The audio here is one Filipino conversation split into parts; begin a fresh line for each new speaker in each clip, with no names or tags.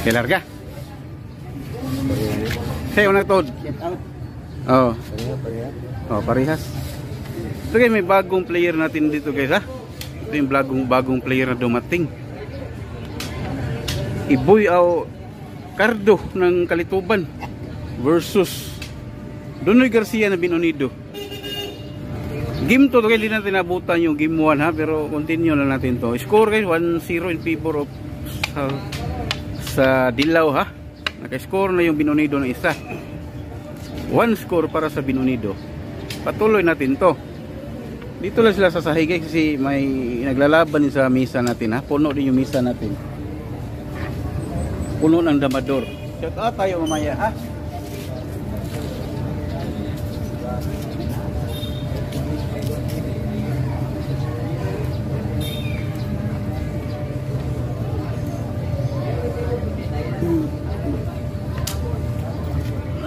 Okay, larga. Hey, unang tod. Oh. Oh, parehas. Ito guys, may bagong player natin dito guys ha. Ito yung bagong player na dumating. Iboy o Cardo ng Kalituban versus Donoy Garcia na Binonido. Game to guys, hindi natin nabutan yung game 1 ha, pero continue na natin to. Score guys, 1-0 in favor of sa Dilaw ha. Naka-score na yung Binonido na isa. 1 score para sa Binonido. Patuloy natin to. Dito lang sila sa sahig guys, kasi may naglalaban din sa misa natin ha. Puno din yung misa natin. Puno ng damador. Shout out tayo mamaya ha.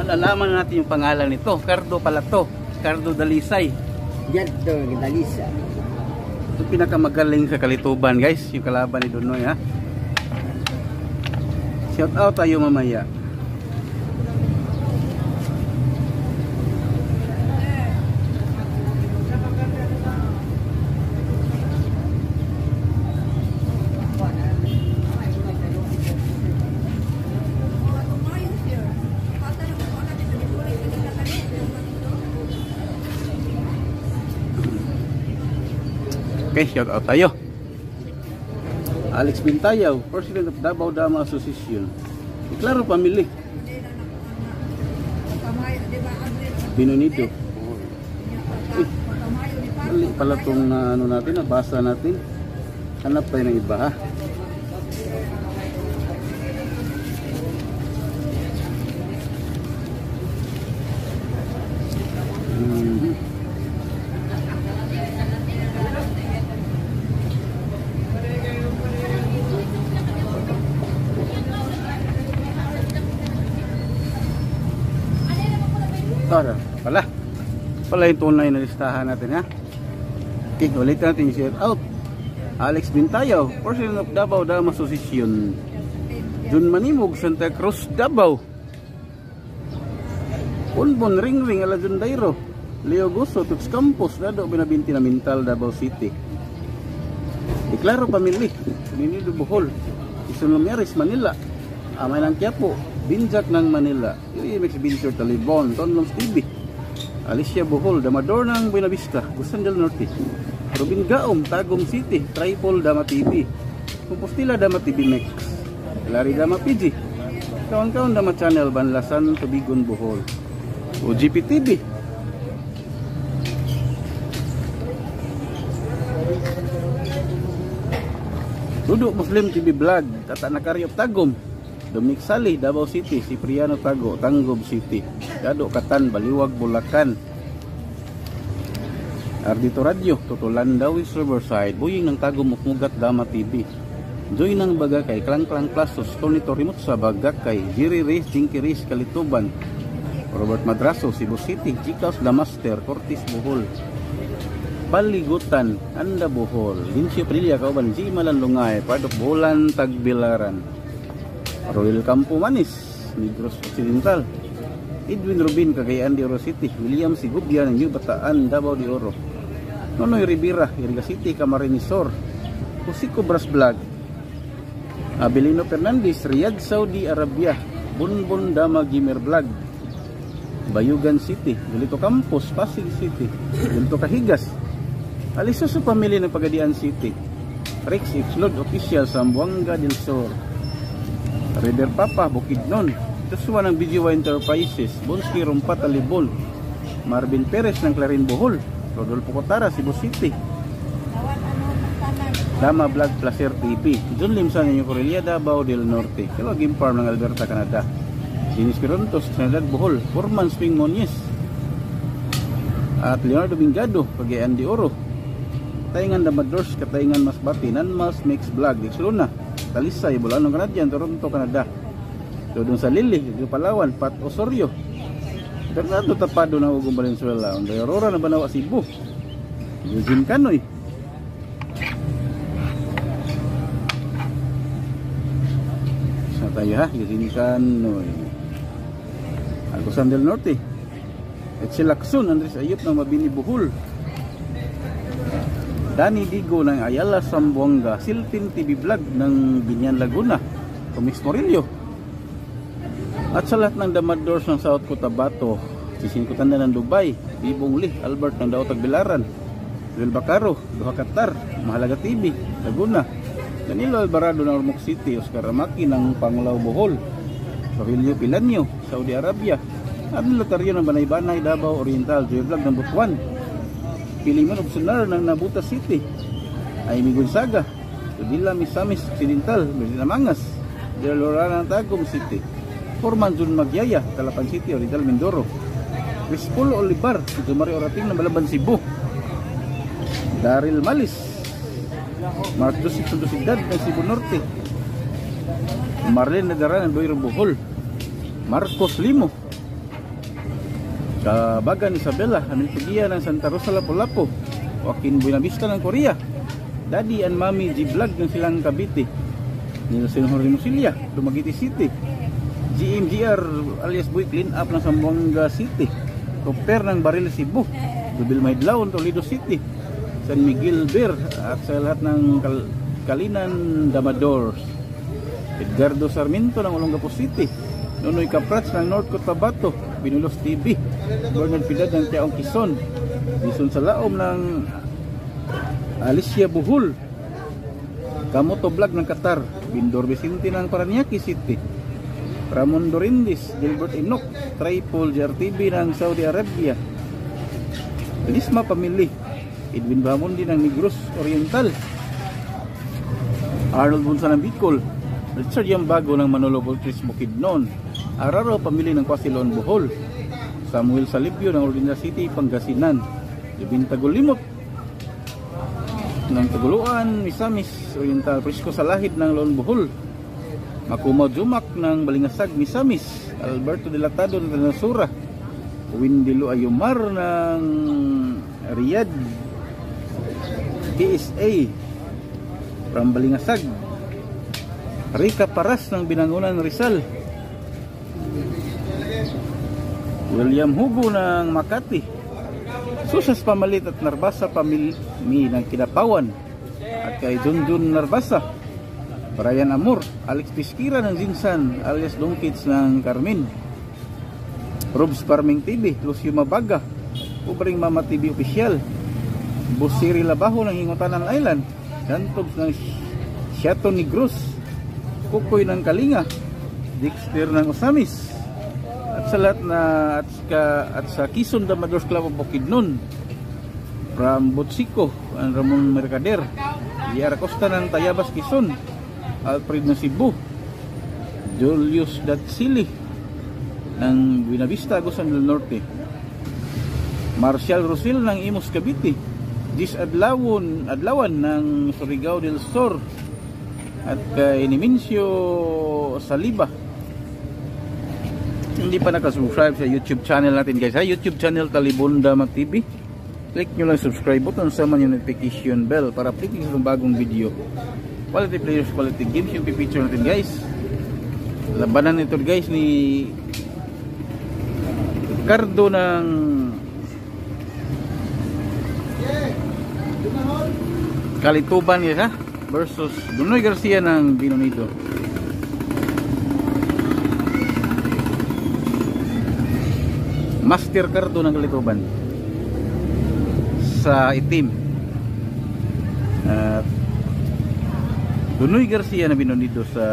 Alalaman natin yung pangalan nito. Cardo pala to. Cardo Dalisay.
Cardo Dalisay.
Ito pinakamagaling sa Kalituban guys, yung kalaban ni Donoy ha. Shout out tayo mamaya. Okay, shout out tayo. Alex Bintayaw, President of Davao Dama Association. Klaro Family. Binonido. Mali pala itong ano natin, nabasa natin. Hanap tayo ng iba ha. Pala yung tunay na listahan natin ha. Okay, ulit natin yung shout out. Alex Bintayaw, President of Davao Dama Association. Jun Manimog, Santa Cruz, Davao. Bonbon Ringring Alajundairo, Leo Guso, Tux Campos, Dado Binabinti na Mental, Davao City. Klaro Family, Binonido Bohol, Isunumyaris, Manila. Amay ng Quiapo, Binjak ng Manila, Imex Bintur Talibon, Tonloms TV, Alicia Bohol, Damador ng Buenavista, Gusan del Norte, Robin Gaom, Tagum City, Tripol Dama TV, Compostela Dama TV Mex, Lari Dama PG, Kawan-Kawan Dama Channel, Banlasan, Tubigon Bohol, OGP TV, Duduk Muslim TV Vlog, Tata Nakariop Tagum, Dominic Sali, Davao City, Cipriano Tago, Tanggob City, Dado Katan, Baliwag, Bulacan, Ardito Radio, Tutulan Dawis Riverside, Buying ng Tago Mukmugat Dama TV, Joy ng Bagakay, Klang Klang Plasos, Tony Torimut sa Bagakay, Jiri Reis, Jinky Reis, Kalituban, Robert Madraso, Cebu City, Chikaos Damaster, Cortis Bohol, Paligutan, Anda Bohol, Lincio Prilya, Kauban, Jimalan Lungay, Padok Bolan, Tagbilaran, Royal Campo Manis, Negros Occidental, Edwin Rubin, Cagayan de Oro City, William Sigubia ng New Bataan, Davao de Oro, Nonoy Rivera, Iriga City, Camarinesor, Husiko Bras Vlog, Abelino Fernandez, Riyadh, Saudi Arabia, Bunbun Dama Gimer Vlog, Bayugan City, Galito Campos, Pasig City, Junto Kahigas, Alisoso Family ng Pagadian City, Rex Ixlod Official, Sambuanga del Sur, River Papa, Bukidnon, Joshua ng BGY Enterprises, Bonski Rumpat Alibol, Marvin Perez ng Clarin Bohol, Rodolfo Cotara, Cebu City, Dama Vlog Placer TV, John Limsan ng Corelia, Davao del Norte, Kilo Game Farm ng Alberta, Canada, Dinis Pirontos, Trinidad Bohol, Foreman Swing Monies, at Leonardo Bingado, Cagayan de Oro, Taingan Damadors, Kataingan Masbati, Nanmas Mix Vlog, Dixluna, Talisay, Bulanong Canadian, Toronto, Canada. Dudong sa Lili, Palawan, Pat Osorio, Fernando Tapado na ugong Valenzuela. Ang Aurora na banawa Cebu. Eugene Canoy. Sa tayo ha, Eugene Canoy. Agusan del Norte. Etchel Lacson, Andres Ayop ng Mabini Bohol. Danny Digo ng Ayala Sambuanga. Siltin TV Vlog ng Binyan Laguna. Comics Morillo. At sa lahat ng Damadors ng South Cotabato, Sisingkutan na ng Dubai, Bibong Lee, Albert ng Daotag Bilaran, Joel Bacaro, Doha Qatar, Mahalaga TV, Laguna, Danilo Alvarado ng Ormoc City, Oscar Ramaki ng Panglao Bohol, Rogelio Pilanio, Saudi Arabia, Abdul Lotario ng Banay-Banay, Davao Oriental, Joy Vlog ng Butuan, Piliman Obsonar ng Nabuta City, Aimee Gonzaga, Udila Misamis Occidental, Medina Mangas, De Lorana ng Tagum City, Forman Jun Magyaya, Calapan City, Oriental Mindoro, Crispolo Olivar, Mario Orating ng Balaban Cebu, Daryl Malis, Mark Joseph Sundosidad ng Cebu Norte, Marlene Nadaran ng Doiro Bohol, Marcos Limo, Kabagan Isabela, Anil Pugia ng Santa Rosa Lapu-Lapu, Joaquin Buenavista ng Korea, Daddy and Mami G Vlog ng Silang Cavite, Nilson Horimosilya, Dumaguete City, GMGR alias Boy Clean Up ng Zamboanga City, Cooper ng Baril Cebu, Dubil Maidlaw ng Toledo City, San Miguel Beer at sa lahat ng Kalinan Damadors, Edgardo Sarmiento ng Olongapo City, Nonoy Caprats ng North Cotabato, Binulos TV, Bernard Pidad ng Tiaong Quezon, Dison Salaom ng Alicia Bohol, Kamoto Vlog ng Qatar, Bindor Vicente ng Paranaque City, Ramon Dorindis, Gilbert Enoch, Tripol JRTV ng Saudi Arabia, Lisma Pamili, Edwin Bahamundi ng Negros Oriental, Arnold Bunsa ng Bicol, Richard Yambago ng Manolo Voltris Bukidnon, Araro Pamili ng Quasiloan Bohol, Samuel Salibio ng Ordinary City, Pangasinan, Jubin Tagulimot ng Taguluan, Misamis Oriental, Prisco Salahid ng Loon Bohol, Makumaw Jumak ng Balingasag, Misamis, Alberto Delatado ng Tanasura, Windilo Ayumar ng Riyadh, KSA from Balingasag, Rica Paras ng Binangunan Rizal, William Hugo ng Makati, Susas Pamalit at Narbasa Pamili ng Kinapawan, at kay Junjun Narbasa, Brian Amor, Alex Pisquira ng Zinsan alias Dongkits ng Carmen, Robs Farming TV, Lucio Mabaga, Ubring Mama TV Official, Busiri Labaho ng Hingutanan Island, Dantogs ng Siato Negros, Kukoy ng Kalinga, Dexter ng Osamis, at sa lahat na at sa Quezon Damadors Club of Bukidnon, from Botsico, ang Ramon Mercader, Yara Costa ng Tayabas Quezon, Alfred ng Cebu, Julius Datsili ng Buenavista, Agusan del Norte, Marcial Rosil ng Imus Cavite, Gis Adlawan ng Surigao del Sur, at kay Nimincio Saliba. Hindi pa nakasubscribe sa YouTube channel natin guys, ha? YouTube channel Talibunda Mag TV, click nyo lang subscribe button, sama yung notification bell para update sa bagong video. Quality players, quality games yung pipicture natin guys. Labanan ito guys ni Ricardo ng Kalituban guys, ha? Versus Dunoy Garcia ng Binonido. Master Cardo ng Kalituban sa itim, at Dunoy Garcia na Binonido sa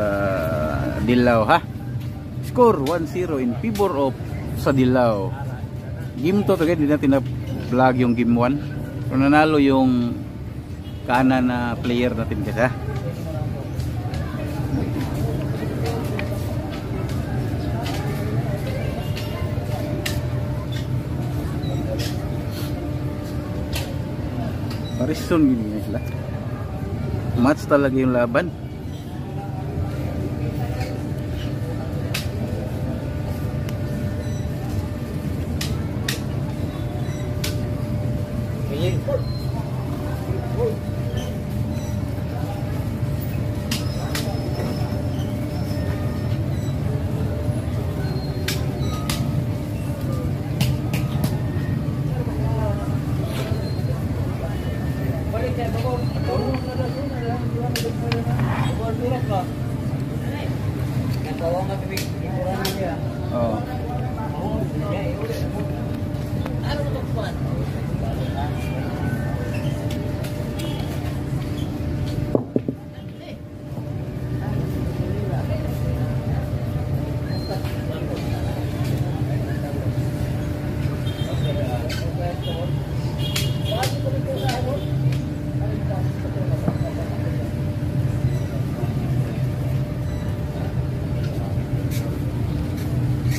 Dilao, ha? Score 1-0 in favor of sa Dilao. Game to tagay, hindi natin na-vlog yung game 1. Pero nanalo yung kanan na player natin guys, ha? Parison gini sila. Match talaga yung laban.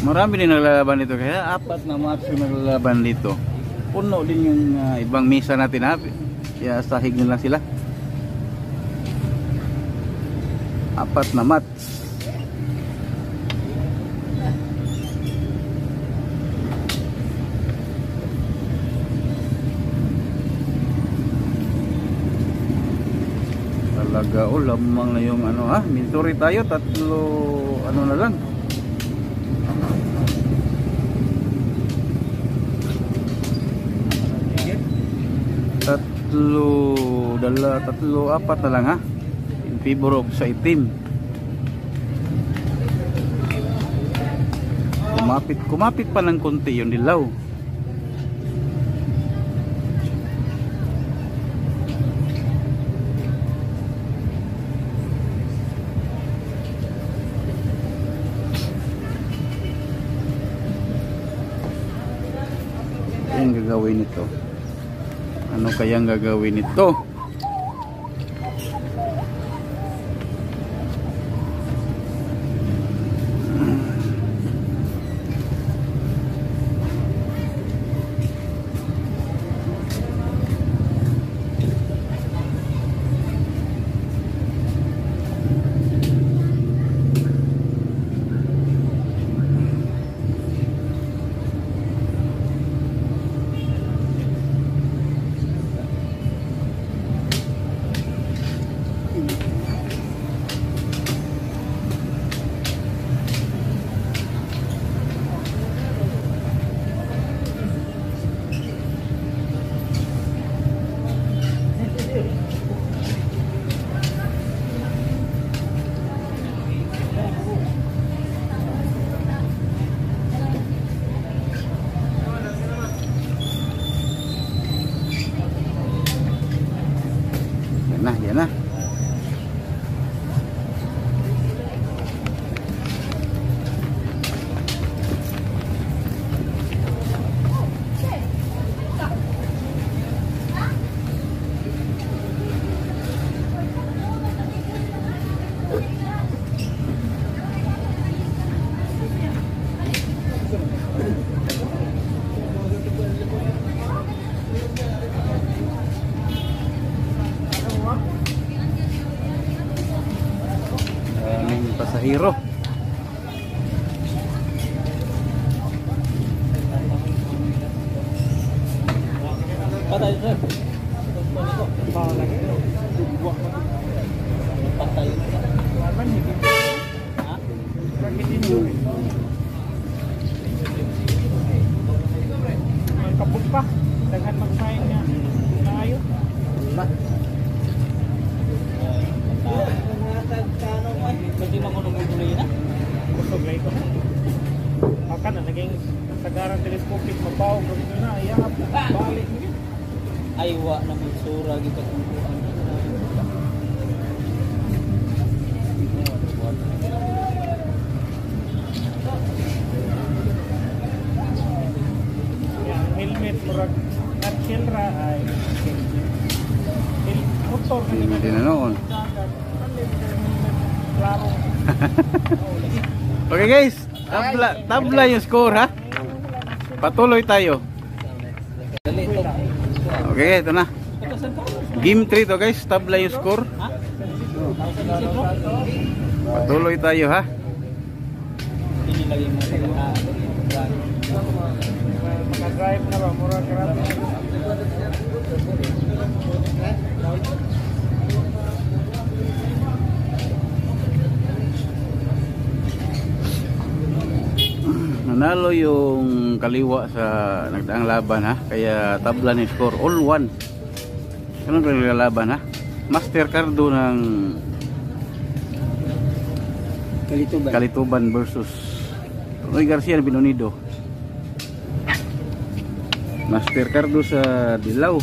Marami din naglalaban dito, kaya 4 na match yung naglalaban dito. Puno din yung ibang misa natin ha. Kaya sahig nila sila. 4 na match. Talaga lamang na yung ano ha. Mintori tayo, 3 ano na lang. Tatlo, 4 na lang ha. In favor of sa itim. Kumapit pa ng konti yung dilaw. Ano gagawin nito? Ano kayang gagawin nito? Yan na. Pasahero.
Patay sir. Patay.
Kapag pa, daghan magsaing niya. Naayo.
Pwede mangunong-unguloy na?
Kusog lay ko. Baka na, naging sagaran telescopic, mabaw, gawin na, ayahap, balik mo yun.
Aywa na magsura, kita kumpuan.
Yan, helmet, murag, nat-kill ra, ay, motor,
Hindi na noon.
klaro.
Okay guys, tabla yung score ha. Patuloy tayo. Okay, ito na. Game 3 to guys, tabla yung score. Patuloy tayo ha.
Ini lagi mo
Maka-drive na ba, murag grabe.
Nanalo yung kaliwa sa nagdaang laban ha. Kaya tabla ni score all 1. Ano ba yung laban ha? Master Cardo ng Kalituban versus Roy Garcia ng Binonido. Master Cardo sa dilaw,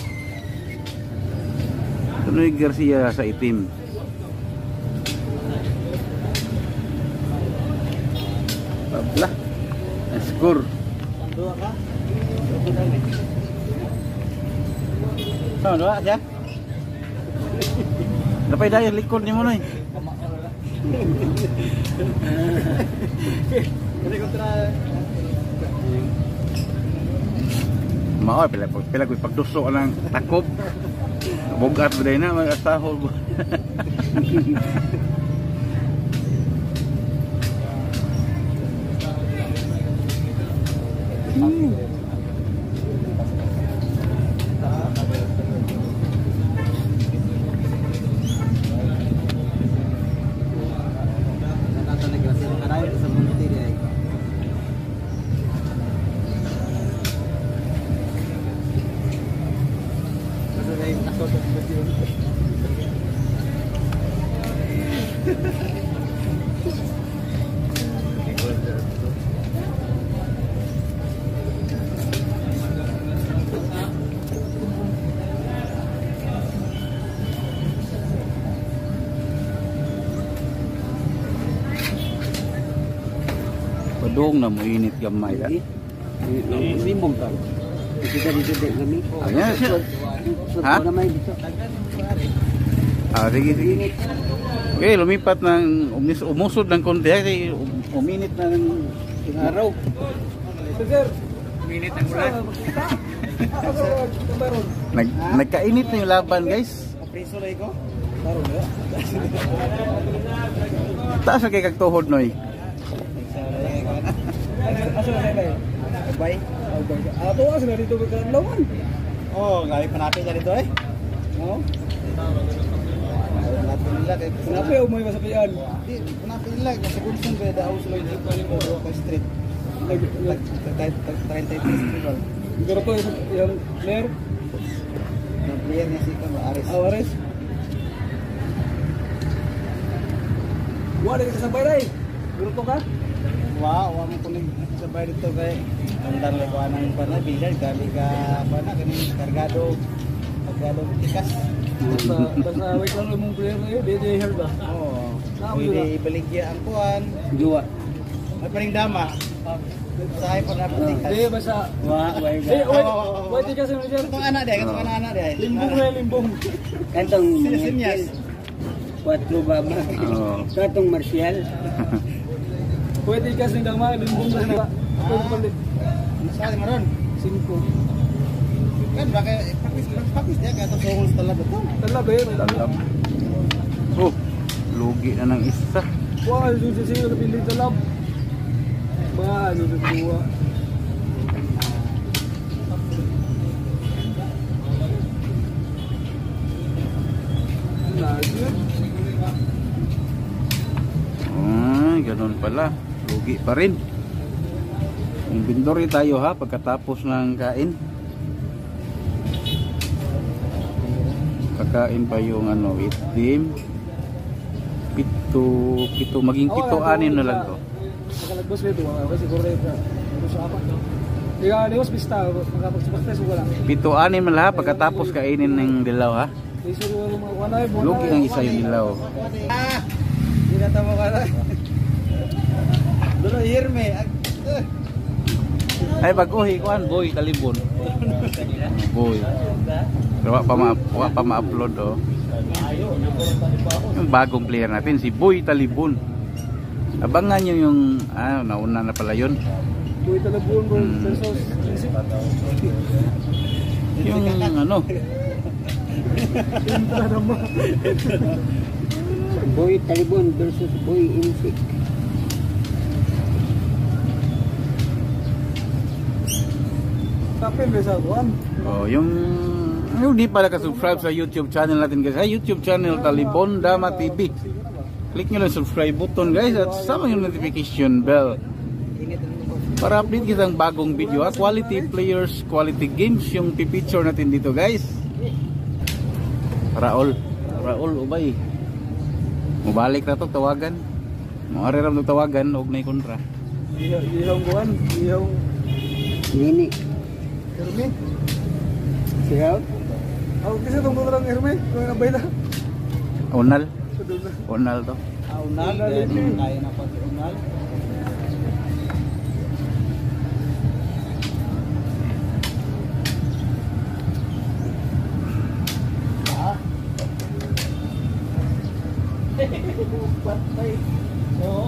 Roy Garcia sa itim. Tabla score. Ano doa siya? Napay daya likod ni mo noy.
Ini kontra
Mao pila ko pagduso lang takob. Bugat ba na mag-asahol ko. Padung na mo init gamay da.
Limbong ka. Kita dito kami.
Anya siya. Ha? Sige. Okay, lumipat ng umusod ng konti kasi uminit na ng araw.
Sir, minit ang ulan.
Nagkainit na yung laban, guys.
Preso na iko.
Taas na kay kagtuhod noy.
Asa na tayo? Bye. Ato asa na dito ka lawan. Oh, gali panapit na dito eh. Oh. Kenapa ya umay masapian? Di, kenapa ilag sa kunsong ba daw sila dito ko street. Kahit 33 street. Siguro to yung player. Yung player niya si Ares. Ares. Wala ka sabay ray. Grupo ka? Wow, mo kuning sabay dito kay andar le ko anang pana bilan gabi ka pana kani kargado tikas. Basta wait lang mong player na yun, di heard ba? Oo. Pwede ibaligya ang kuhan.
Juwa.
May paring dama. Sahay pa na tikas. Di, basta. Wait tikas yung dyan. Katong anak dia. Limbong.
Kantong
Sinyas.
4 baba. Katong Marcial.
Pwede tikas ng dama, limbong na. Pwede palit. Saan maron? 5. Kan bakal pakis dia kata sohong setelah betul. Setelah bayar dalam.
Oh, lugi na ng isa.
Wah, sudah sih lebih di dalam. Bah, sudah dua.
Ganun pala. Lugi pa rin. Inventory tayo ha pagkatapos ng kain. Kakain pa yung ano, itim. Pito, maging 7-6 na lang to.
Nakalagbos ko ito, kasi correct na. Ito sa apat. Di ko pista, makapagsupas wala.
7-6 na lang pagkatapos kainin ng dilaw ha. Lugi ang isa yung dilaw.
Hindi na tamo ka na. Dulo, hirme.
Ay baguhi kuan boy talibon. Boy. Pero wa pa ma-upload oh. Yung bagong player natin si Boy Talibon. Abangan niyo yung nauna na pala yun.
Boy Talibon versus
yung ano.
Boy Talibon versus Boy Insik.
Kapin besa buan.
Oh, yung di pala ka-subscribe sa YouTube channel natin guys. Sa YouTube channel Talibon Dama TV. Click nyo lang subscribe button guys at sama yung notification bell. Para update kita ng bagong video ha. Quality players, quality games yung pipicture natin dito guys. Raul ubay. Mubalik na to tawagan. Maari ram to tawagan og nay kontra.
Ihong buan, ihong
Nini.
Herme.
Sigaw?
Ako kasi itong lang Herme, kung nabay na.
Onal to.
Unal, kaya na pag unal. Oo,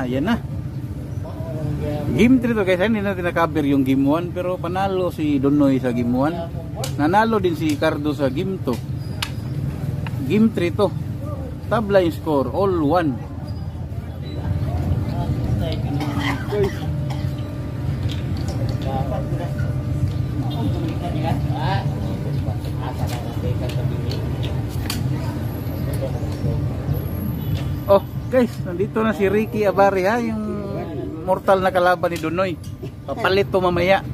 yan na. Game 3 to guys, hindi natin na-cover yung game 1 pero panalo si Donoy sa game 1. Nanalo din si Ricardo sa game 2. Game 3 to. Tabla yung score, all 1. Oh guys, nandito na si Ricky Abari ha, yung mortal na kalaban ni Donoy. Papalit to mamaya.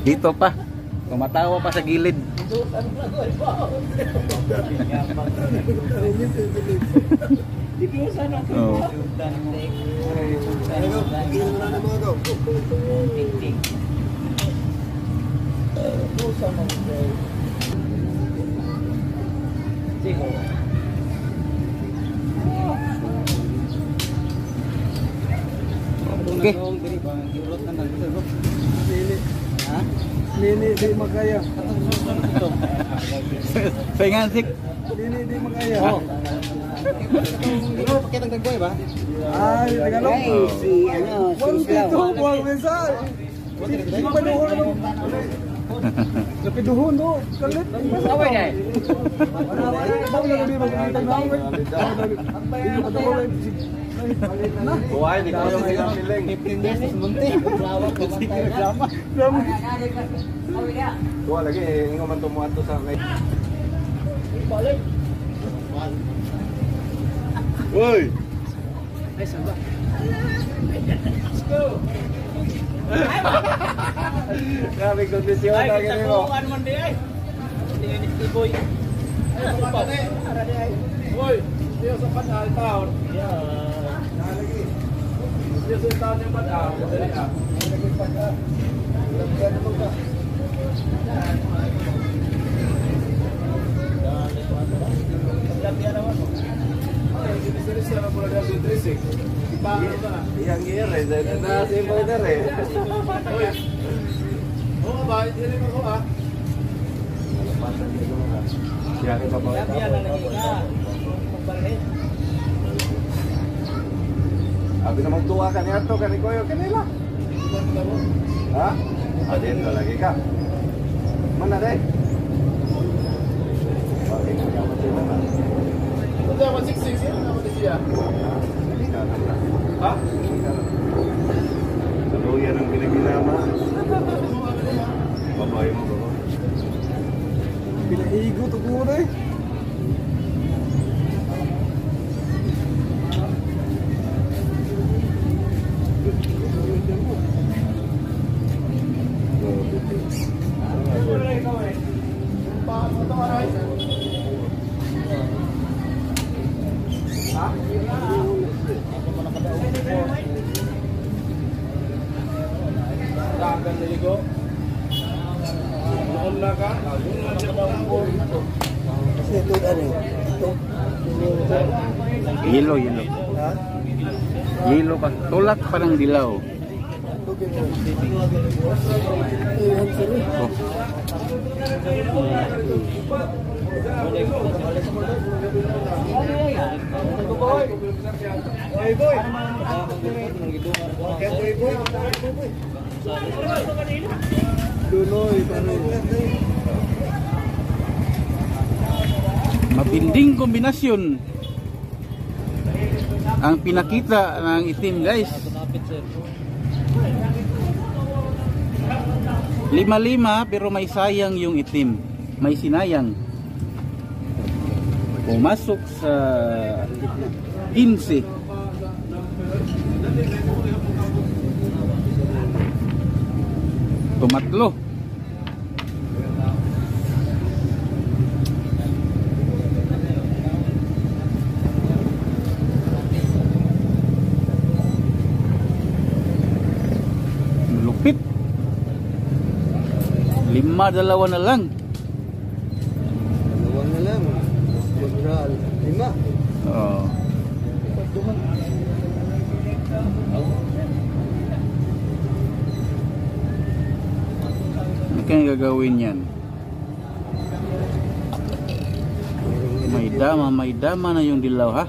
Dito pa. Tumatawa pa sa gilid. Oh. Okay.
Lini di makaya.
Pengansik.
Lini di makaya. Ano pakai tang boy ba? Ay, Tagalog.
Ay, si Islaw.
Buang mensa. Sino ba doon mo? Tapi duhon do, kalit.
Away dai.
Bawo na gabi magkita na away. Hindi pa daw away.
Buhay, di ko yung ilang piling.
15 years is munti. Drama.
Kuha lagi, ingo man tumuat to sa may... Uy! Grabe kondisyon na gini mo.
Hoy, dia sempat tahun. Ya. Dia tahun yang pada.
Yang gire, na simple na rin.
Oh, baik dia ni kau ah.
Yan pa ba? Abi na magtuwa ka niya to, kani Koyo, kanila. Ha? Adin ka lagi ka. Mana deh? Bakit mo naman sila na?
Ito ang 66 yan naman siya.
Ha? Tuluyan ang pinaginama. Babae mo, baba.
Pinaigo to ko na eh. Ito ano?
Yellow. Yellow pa. Tulak pa ng dilaw. Oh. Mabinding kombinasyon ang pinakita ng itim guys. 5-5 pero may sayang yung itim. May sinayang. Pumasok sa 15. Tumatlo. Lupit. 5-2 na lang.
Dalawang na lang. General. 5.
Oo. Ano kayang gagawin yan? May dama na yung dilaw ha.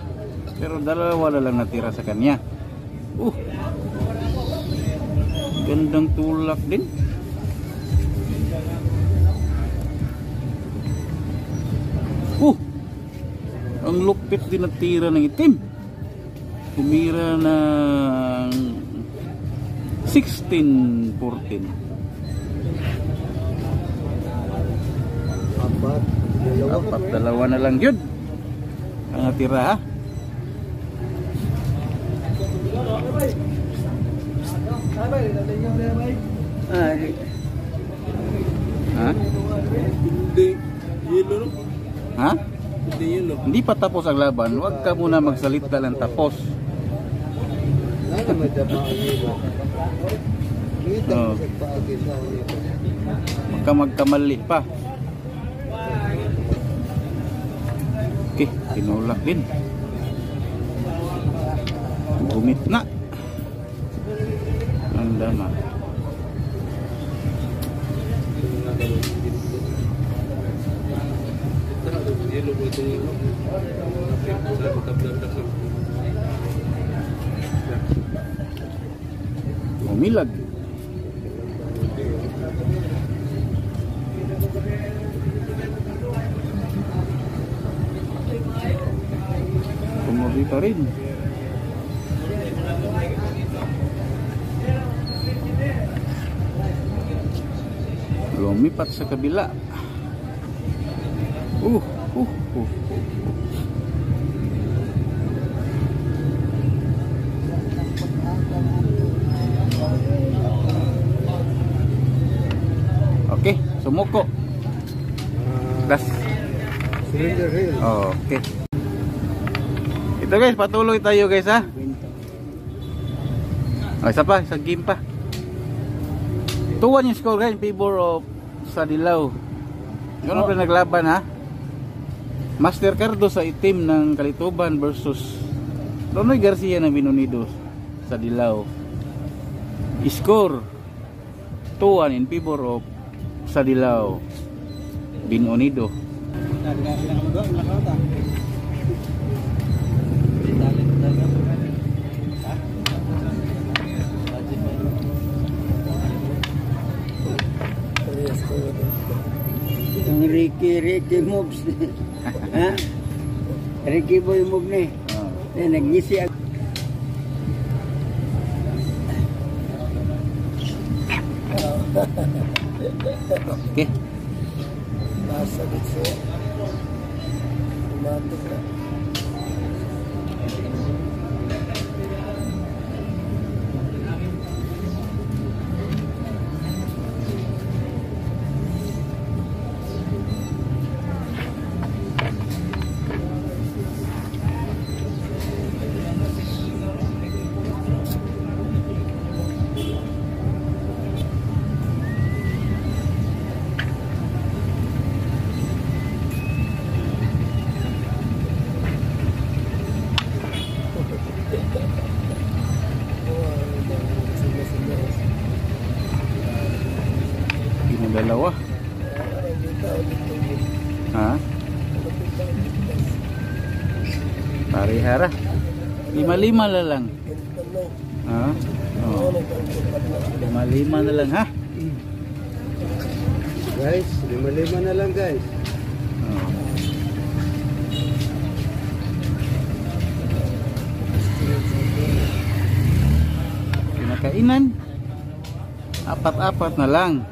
Pero dalawa na lang natira sa kanya. Gandang tulak din. Ang lupit din natira ng itim. Tumira ng 16-14. Apat, dalawa na lang yun ang natira, ha? Ha? Ha? Hindi pa tapos ang laban. Huwag ka muna magsalita lang tapos. Oh. Huwag ka magkamali pa. Okay, tinulak din. Gumit na. Ang dama. Umilag. Tumuloy pa rin. Lumipat sa kabila. Okay, sumuko. Das. Okay. Ito guys, patuloy tayo guys, ha. Isa pa, isang game pa. 2-1 yung score guys in favor of Sadilaw. Yun ang pinaglaban, ha. Master Cardo sa itim ng Kalituban versus Ronoy Garcia ng Binunido sa Dilaw. Score 2-1 in favor of Sadilaw Binunido.
Ang Ricky moves. Ha? Ricky boy move ni. Nagngisi ako.
Okay.
Nasa dito. Umatok na.
Dalawa. Ha? Parihara. 5-5 na lang. Ha? Oh. 5-5 na lang, ha?
Guys, 5-5 na lang guys.
Oh. Pinakainan. 4-4 na lang.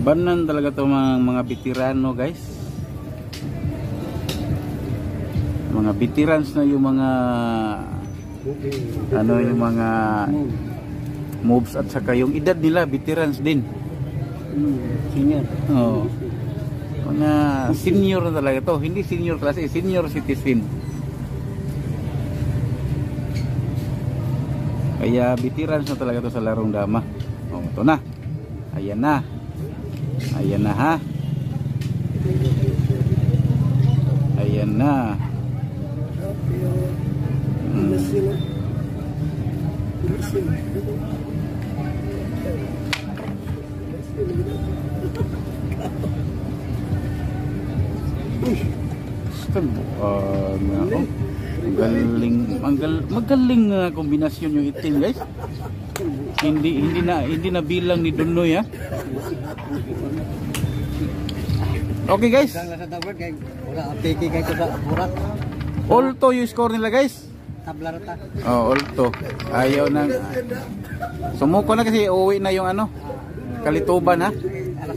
Labanan talaga to mga veterano guys. Mga veterans na yung mga ano yung mga moves at saka yung edad nila veterans din.
Senior.
Oh. Mga senior na talaga to, hindi senior klase, senior citizen. Kaya veterans na talaga to sa larong dama. Oh, ito na. Ayan na. Ayan na ha. Ayan na. Magaling kombinasyon yung itim guys. Hindi na bilang ni Dunoy ha. Okay guys. Alto yung score nila guys. Oh, alto. Ayaw na. Sumuko na kasi uuwi na yung ano. Kalituban ha.